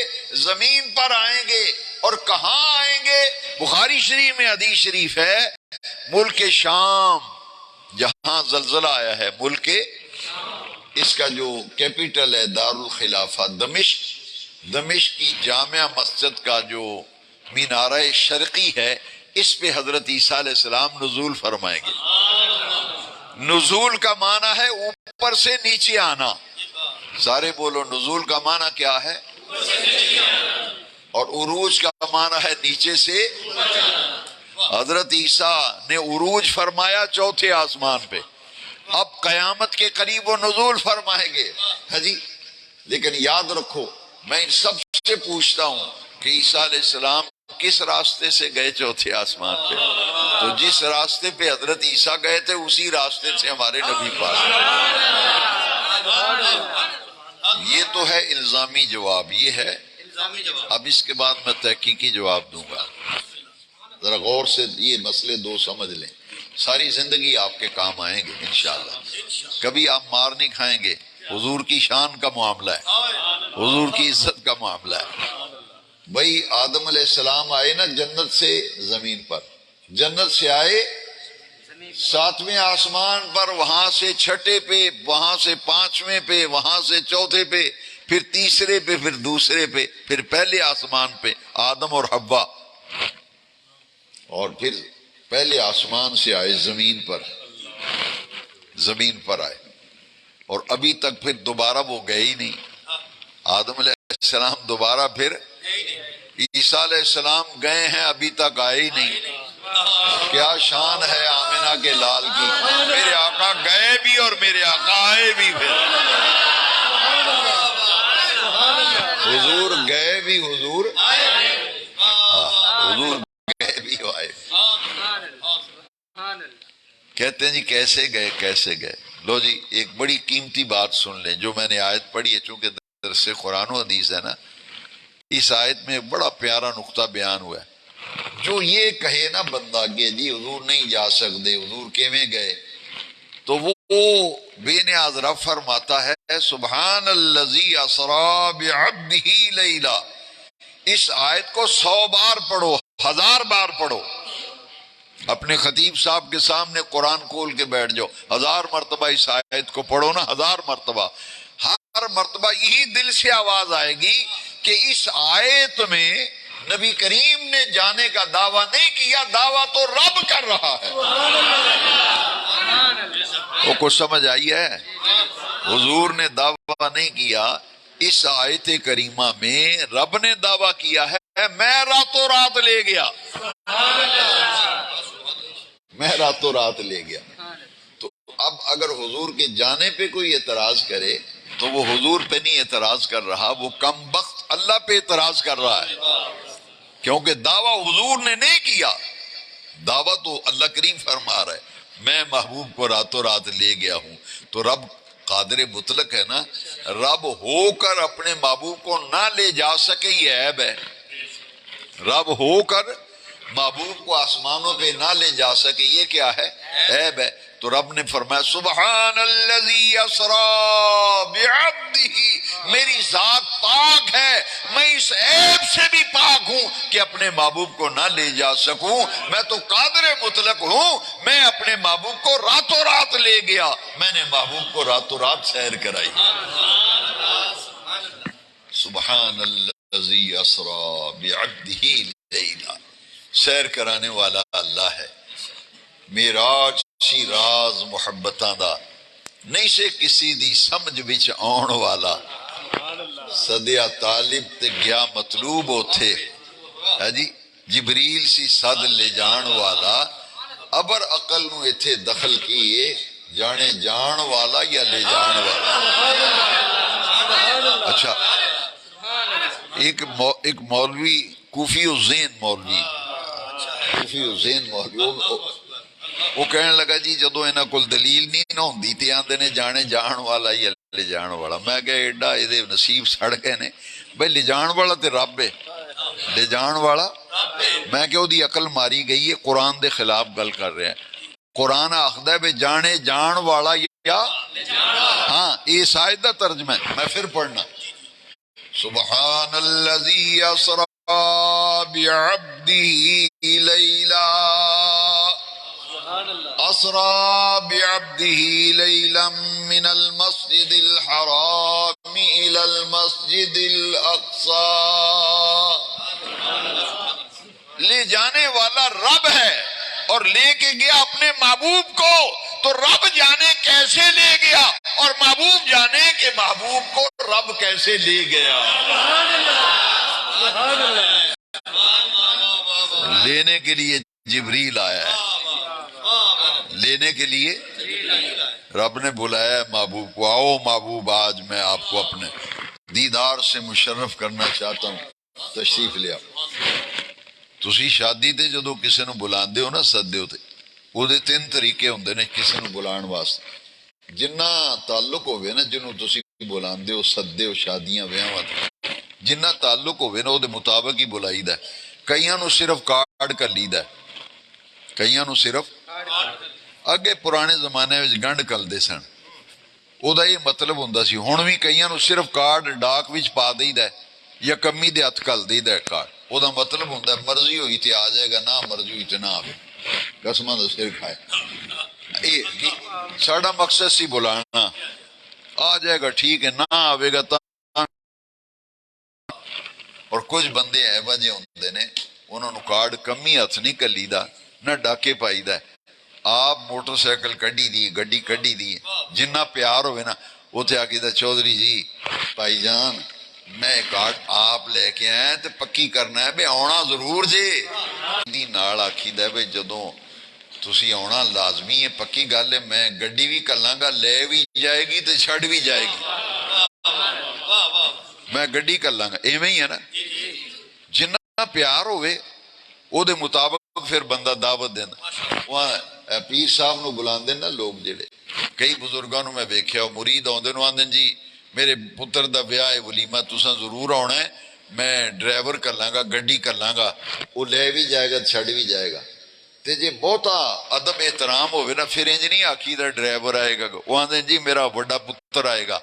زمین پر آئیں گے، اور کہاں آئیں گے؟ بخاری شریف میں حدیث شریف ہے ملک شام، جہاں زلزلہ آیا ہے ملک کے، اس کا جو کیپٹل ہے دارالخلافہ دمشق کی جامع مسجد کا جو مینارہ شرقی ہے، اس پہ حضرت عیسیٰ علیہ السلام نزول فرمائیں گے۔ نزول کا معنی ہے اوپر سے نیچے آنا، سارے بولو نزول کا معنی کیا ہے؟ اور عروج کا معنی ہے نیچے سے۔ حضرت عیسیٰ نے عروج فرمایا چوتھے آسمان پہ، اب قیامت کے قریب وہ نزول فرمائیں گے۔ ہاں جی، لیکن یاد رکھو میں ان سب سے پوچھتا ہوں کہ عیسیٰ علیہ السلام کس راستے سے گئے چوتھے آسمان پہ؟ تو جس راستے پہ حضرت عیسیٰ گئے تھے اسی راستے سے ہمارے نبی پاک۔ یہ تو ہے الزامی جواب، یہ ہے۔ اب اس کے بعد میں تحقیقی جواب دوں گا، ذرا غور سے یہ مسئلے دو سمجھ لیں، ساری زندگی آپ کے کام آئیں گے انشاءاللہ، کبھی آپ مار نہیں کھائیں گے۔ حضور کی شان کا معاملہ ہے، حضور کی عزت کا معاملہ ہے۔ بھئی آدم علیہ السلام آئے نا جنت سے زمین پر، جنت سے آئے ساتویں آسمان پر، وہاں سے چھٹے پہ، وہاں سے پانچویں پہ، وہاں سے چوتھے پہ، پھر تیسرے پہ، پھر دوسرے پہ، پھر پہلے آسمان پہ آدم اور حوا، اور پھر پہلے آسمان سے آئے زمین پر آئے، اور ابھی تک پھر دوبارہ وہ گئے ہی نہیں۔ آدم علیہ السلام دوبارہ پھر، عیسیٰ علیہ السلام گئے ہیں ابھی تک آئے ہی نہیں۔ کیا شان ہے آمنہ کے لال کی، میرے آقا گئے بھی اور میرے آقا آئے بھی، پھر حضور گئے بھی، حضور گئے بھی آئے بھی۔ کہتے ہیں جی کیسے گئے؟ لو جی ایک بڑی قیمتی بات سن لیں جو میں نے آیت پڑھی ہے، چونکہ درس قرآن و حدیث ہے نا، اس آیت میں ایک بڑا پیارا نقطہ بیان ہوا ہے۔ جو یہ کہے نا بندہ کہ جی حضور نہیں جا سکتے، حضور کیویں گئے، تو وہ بے نیاز رب فرماتا ہے سبحان الذی اسری بعبدہ لیلا۔ اس آیت کو 100 بار پڑھو، 1000 بار پڑھو، اپنے خطیب صاحب کے سامنے قرآن کھول کے بیٹھ جاؤ، 1000 مرتبہ اس آیت کو پڑھو نا، 1000 مرتبہ، ہر مرتبہ یہی دل سے آواز آئے گی کہ اس آیت میں نبی کریم نے جانے کا دعویٰ نہیں کیا، دعویٰ تو رب کر رہا ہے۔ وہ کچھ سمجھ آئی ہے؟ حضور نے دعویٰ نہیں کیا، اس آیت کریمہ میں رب نے دعویٰ کیا ہے میں راتوں رات لے گیا، میں راتوں رات لے گیا۔ تو اب اگر حضور کے جانے پہ کوئی اعتراض کرے تو وہ حضور پہ نہیں اعتراض کر رہا، وہ کم بخت اللہ پہ اعتراض کر رہا ہے، کیونکہ دعویٰ حضور نے نہیں کیا، دعویٰ تو اللہ کریم فرما رہا ہے میں محبوب کو راتوں رات لے گیا ہوں۔ تو رب قادر مطلق ہے نا، رب ہو کر اپنے محبوب کو نہ لے جا سکے یہ عیب ہے، رب ہو کر محبوب کو آسمانوں پہ نہ لے جا سکے یہ کیا ہے؟ عیب ہے۔ تو رب نے فرمایا سبحان الذی اسری بعبدہ، میری ذات پاک ہے، میں اس عیب سے بھی پاک ہوں کہ اپنے محبوب کو نہ لے جا سکوں، میں تو قادر مطلق ہوں، میں اپنے محبوب کو راتوں رات لے گیا، میں نے محبوب کو راتوں رات سیر کرائی۔ سبحان الذی اسری بعبدہ لیلا، سیر کرانے والا اللہ ہے۔ معراج سی راز محبتاں دا نہیں سے کسی دی سمجھ وچ آن والا، صدیا طالب تے گیا مطلوب اوتھے، ہے جی جبریل سی صد لے جان والا، ابر عقل نو ایتھے دخل کیے، جانے جان والا یا لے جان والا۔ اچھا ایک مولوی کوفی الذہن مولوی وہ کہنے لگا جی جدو انہاں کول دلیل نہیں نہ ہوندی تے آندے نے جانے جان والا یا لے جان والا۔ میں کہا ایڈا یہ نصیب سڑ گئے نے، بھئی لے جان والا تے رب ہے، لے جان والا، میں کہ دی عقل ماری گئی ہے، قرآن دے خلاف گل کر رہے ہیں۔ قرآن آخدا ہے بے جانے جان والا یا ہاں اس آیت دا ترجمہ ہے، میں پھر پڑھنا سبحان الذی اسری بعبدہ لیلا، أسرى بعبده ليلا من المسجد الحرام إلى المسجد الأقصى. لے جانے والا رب ہے اور لے کے گیا اپنے محبوب کو، تو رب جانے کیسے لے گیا اور محبوب جانے کہ محبوب کو رب کیسے لے گیا. لینے کے لیے جبریل آیا ہے، لینے کے لیے رب نے بلایا محبوب کو، آؤ محبوب آج میں آپ کو اپنے دیدار سے مشرف کرنا چاہتا ہوں، تشریف لے آؤ. تسی شادی تے جدو کسی نو بلاندے ہو نا، سدے ہو تے وہ دے 3 طریقے ہوندے نے کسی نو بلان واسطے. جنہ تعلق ہوئے نا، جنہوں تسی بلاندے ہو، سدے ہو، شادیاں ویاواں تے جنہ تعلق ہوئے نا، وہ دے مطابق ہی بلائی دا ہے. کئیاں نو صرف کارڈ کر لی دا ہے، کئیاں نو صرف اگے پرانے زمانے میں گنڈ کل دے سن، او دا یہ مطلب ہوندہ سی. ہن بھی کئیاں نو صرف کارڈ ڈاک وچ پا دئی دا ہے یا کمی دے ہتھ کل دئی دا ہے کارڈ. او دا مطلب ہوندہ ہے مرضی ہوئی تے آ جائے گا، نہ مرضی ہوئی تے نہ آوے، قسماں دا سر کھائے. ساڑا مقصد سی بلانا، آ جائے گا ٹھیک ہے، نہ آوے گا تا. اور کچھ بندے ایوہ جے ہوندے نے، انہوں نے کارڈ کمی ہتھ نہیں کلی دا، نہ ڈاکے پائی دا. آپ موٹر سائیکل کڈی دی، گڈی کڈی دی، جنہ پیار ہوئے نا، وہ تے آکی دا چودھری جی بھائی جان میں کارڈ آپ لے کے آئے تے پکی کرنا ہے بے آنا ضرور جے. دی نال آکھی دا بے جدوں تسی آنا لازمی ہے، پکی گل ہے، میں گڈی بھی کلاں گا، لے بھی جائے گی تے چھڑ بھی جائے گی. میں گڈی کلاں گا، ایویں ہی ہے نا. جنہ پیار ہوئے او دے مطابق پھر بندہ دعوت دینا. وہاں پیر صاحب نو بلاندے نا لوگ جڑے، کئی بزرگاں نو میں ویکھیا مرید آندے نو آندے جی میرے پتر دا بیاہ ہے، ولیمہ تساں ضرور آنا ہے، میں ڈرائیور کر لاں گا، گڈی کر لاں گا. وہ لے بھی جائے گا، چھڑ بھی جائے گا. تے جے بہتا ادب احترام ہوئے نا، پھر انج نہیں آکھی دا ڈرائیور آئے گا، وہ آندے جی میرا بڑا پتر آئے گا،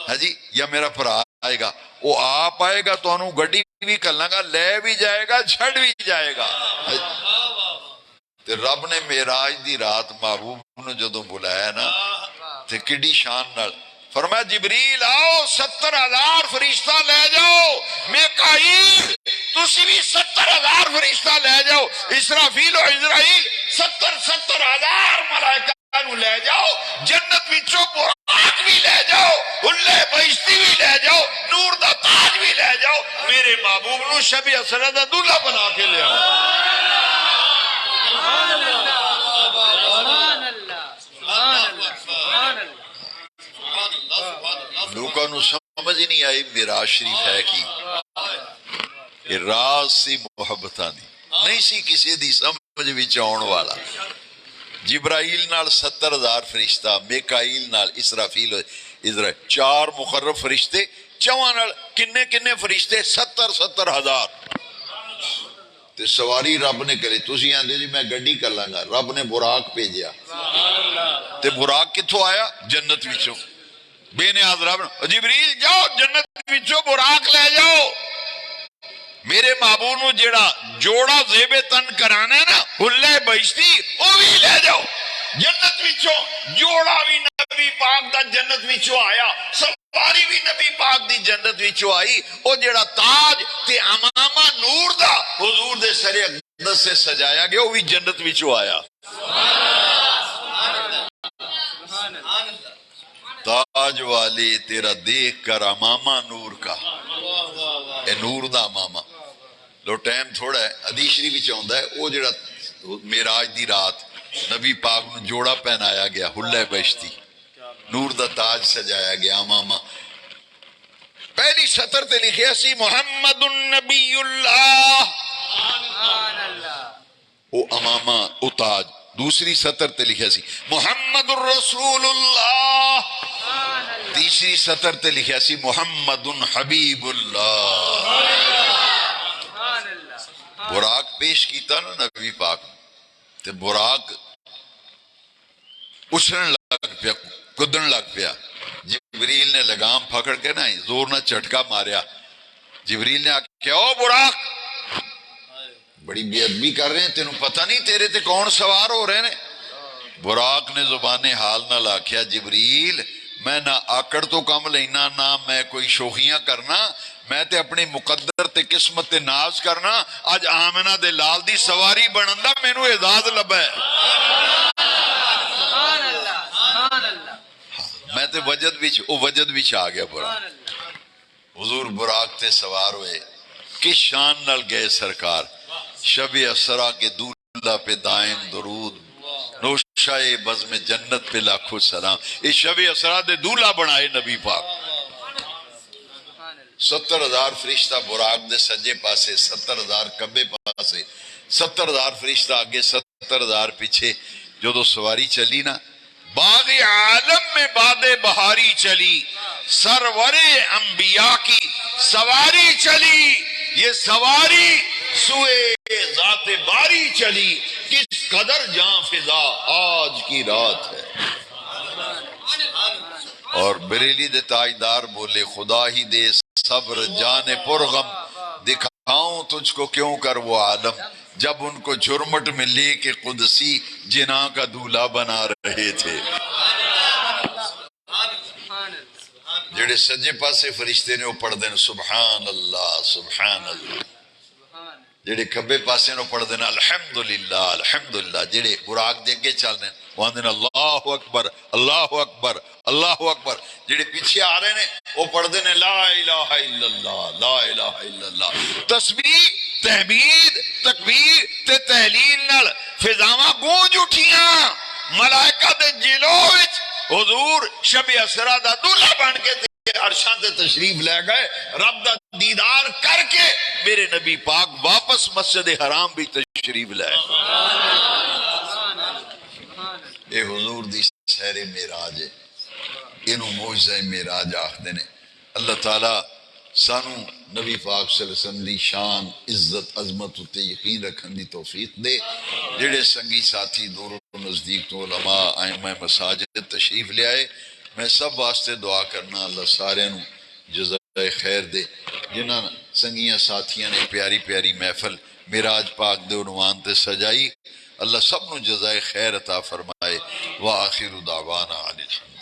ہاں جی، یا میرا بھرا آئے گا. وہ آپ آئے گا تو انہوں گڈی بھی کر لاں گا، لے بھی جائے گا، چھڑ بھی جائے گا. تے رب نے معراج دی رات محبوب نے جدوں بلایا نا، تے کڈی شان نال فرمایا جبریل آؤ 70,000 فرشتہ لے جاؤ. میکائیل تسی بھی 70,000 فرشتہ لے جاؤ. اسرافیل و عزرائیل 70,000 ملائکہ نو لے جاؤ. جنت وچوں براق بھی لے جاؤ، حلے بہشتی بھی لے جاؤ، نور دا تاج بھی لے جاؤ. میرے محبوب نو شب اسرا دا دلہا بنا کے لے آؤ. لوگوں نو سمجھ نہیں آئی معراج شریف ہے کی، یہ راز سی محبتاں دی نہیں سی کسی دی سمجھ وچ آن والا. جبرائیل نال 70,000 فرشتہ، میکائیل نال اسرافیل اسرائیل 4 مقرب فرشتے، چواں نال کنے کنے فرشتے 70,000. تے سواری رب نے کرے. تسی آندے جی میں گڈی کر لاں گا، رب نے براق بھیجیا. تے براق کتھوں آیا؟ جنت وچوں. بے نیاز رب نے جبریل جاؤ جنت وچوں براق لے جاؤ. میرے محبوب نو جیڑا جوڑا زیب تن کرانا ہے نا، حلے بہشتی وہ بھی لے جاؤ جنت وچوں. جوڑا بھی نبی پاک دا جنت وچوں آیا، سواری بھی نبی پاک دی جنت وچوں آئی. او جیڑا تاج تے امامہ نور دا حضور دے سر اقدس سے سجایا گیا، وہ بھی جنت وچوں آیا. تاج والے تیرا دیکھ کر امامہ نور کا، اے نور دا امامہ. لو ٹائم تھوڑا ہے، حدیث شریف وچ آندا ہے او جڑا معراج دی رات نبی پاک نو جوڑا پہنایا گیا، حلہ بہشتی، نور دا تاج سجایا گیا امامہ. پہلی سطر تے لکھیا سی محمد النبی اللہ، او امامہ او تاج. دوسری سطر تے لکھیا سی محمد الرسول اللہ. تیسری سطر تے لکھیا سی محمد حبیب اللہ. براق پیش کیتا نا نبی پاک تے براق اچھلن لگ پیا، کدن لگ پیا. جبریل نے لگام پھکڑ کے نا زور نہ چٹکا ماریا. جبریل نے کہا او براق بڑی بے ادبی کر رہے ہیں، تینوں پتہ نہیں تیرے تے کون سوار ہو رہے ہیں. براق نے زبان حال نہ لاکھیا جبریل میں نہ آکڑ تو کم لینا نہ میں کوئی شوخیاں کرنا میں تے اپنی مقدر تے قسمت تے ناز کرنا آج آمنہ دے لال دی سواری بنندہ مینو اعزاز لبا ہے میں تے وجد وچ آ گیا برا حضور براق تے سوار ہوئے کس شان نال گئے سرکار شب اسرا کے دولہ پہ دائم درود نوشائے بزم جنت پہ لاکھوں سلام اس شب اسرا دے دولہ بنائے نبی پاک 70,000 فرشتہ براق دے سجے پاسے 70,000 کبے پاسے 70,000 فرشتہ آگے 70,000 پیچھے جو دو سواری چلی نا باغ عالم میں باد بہاری چلی سرور انبیاء کی سواری چلی یہ سواری سوئے ذات باری چلی کس قدر جاں فضا آج کی رات ہے اور بریلی دے تاجدار بولے خدا ہی دے صبر جان پرغم دکھاؤں تجھ کو کیوں کر وہ عالم جب ان کو جرمٹ میں لے کے قدسی جناح کا دولہ بنا رہے تھے جڑے سجے پاسے فرشتے نے وہ پڑھ دیں سبحان اللہ سبحان اللہ جڑے کبے پاسے نے پڑھ دیں الحمدللہ الحمدللہ جڑے براق دے کے چل دیں وہاں دیں اللہ اکبر اللہ اکبر اللہ اکبر جڑے پیچھے آ رہے ہیں وہ پڑھ دیں لا الہ الا اللہ لا الہ الا اللہ تسبیح تحمید تکبیر تے تحلیل نال فضاواں گونج اٹھیاں ملائکہ دے جلو وچ حضور شب اسرا دا دولہ بن کے عرشاں تے تشریف لے گئے رب دا دیدار کر کے میرے نبی پاک واپس مسجد حرام بھی تشریف لے اے حضور دی سیر معراج ہے انہوں معجزہ معراج آخدے نے اللہ تعالیٰ سانو نبی پاک صلی اللہ علیہ وسلم دی شان عزت عظمت تے یقین رکھن دی توفیق دے جڑے سنگی ساتھی دور و نزدیک تو علماء ائمہ مساجد تشریف لے آئے میں سب واسطے دعا کرنا اللہ سارے نو جزائے خیر دے جنہاں سنگیاں ساتھیاں نے پیاری پیاری محفل معراج پاک دے عنوان تے سجائی اللہ سب نو جزائے خیر عطا فرمائے وآخر دعوانا عن الحمد